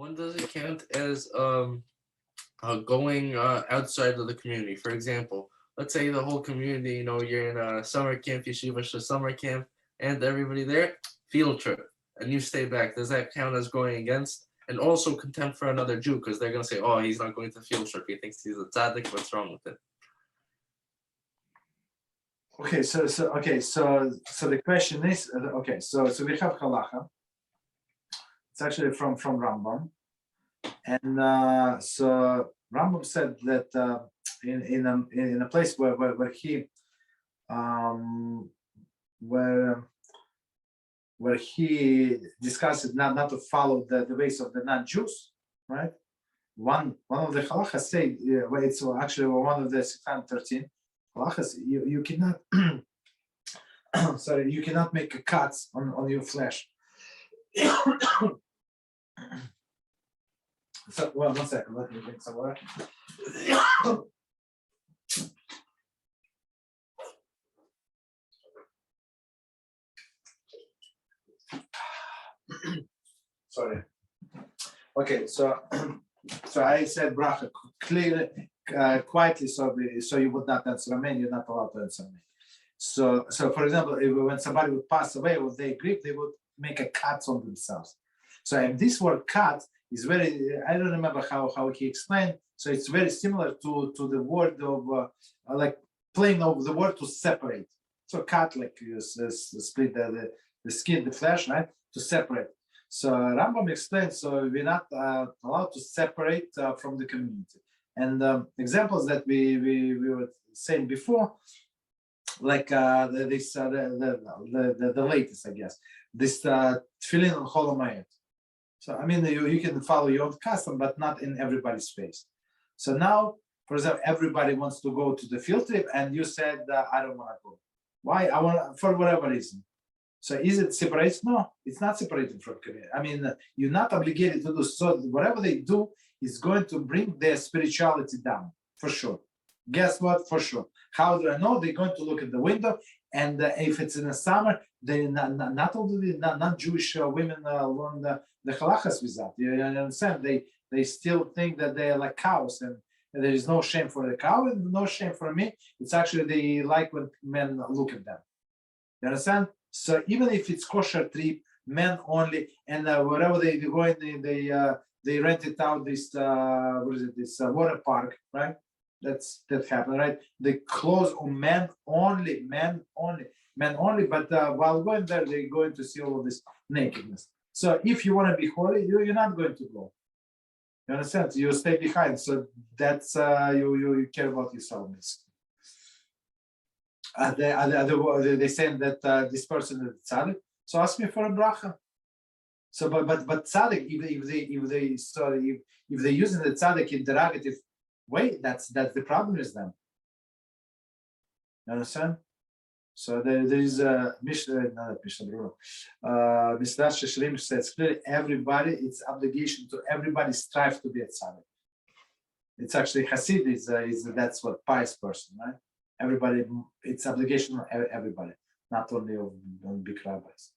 when does it count as going outside of the community? For example, let's say the whole community, you're in a summer camp, yeshiva summer camp, and everybody there, field trip, and you stay back. Does that count as going against? And also contempt for another Jew, because they're going to say, oh, he's not going to field trip. He thinks he's a tzaddik. What's wrong with it? Okay, so the question is, so we have halacha. It's actually from Rambam, and so Rambam said that in a place where he discussed not to follow the ways of the non-Jews, right? One of the halachas say, it's actually one of the 613 halachas, you cannot you cannot make cuts on your flesh. So, well, 1 second, let me drink some water. Sorry. Okay, so I said bracha clearly, quietly, so you would not answer me. You're not allowed to answer me. So for example, when somebody would pass away, would they grieve? They would make a cut on themselves. So and this word cut is very, I don't remember how he explained. So it's very similar to the word of like playing of the word to separate. So cut, like you split the skin, the flesh, right? To separate. So Rambam explains, so we're not allowed to separate from the community. And examples that we were saying before, like the latest, I guess, this tefillin on Chol Hamoed. So I mean, you can follow your own custom, but not in everybody's space. So now, for example, everybody wants to go to the field trip, and you said I don't want to go. Why? I want for whatever reason. So is it separated? No, it's not separated from community. I mean, you're not obligated to do so. Whatever they do is going to bring their spirituality down, for sure. Guess what? For sure. How do I know? They're going to look at the window, and if it's in the summer, they not only non-Jewish women learn the halachas without. You understand? They still think that they are like cows, and there is no shame for the cow and no shame for me. It's actually they like when men look at them. You understand? So even if it's kosher trip, men only, and wherever they go in, they rented out this this water park, right? That happened, right? They close on men only. But while going there, they're going to see all of this nakedness. So if you want to be holy, you're not going to go. You understand? You stay behind. So that's you care about yourself. They saying that this person is tzaddik. So ask me for a bracha. So, but tzaddik, if they're using the tzaddik in derogative way, that's the problem is them. You understand? So there is a Mishnah, not Mishnah, Mizrachi Shrim says clearly everybody, it's obligation to everybody strive to be a tzaddik. It's actually Hasid is that's what pious person, right? Everybody, it's obligation on everybody, not only on big rabbis.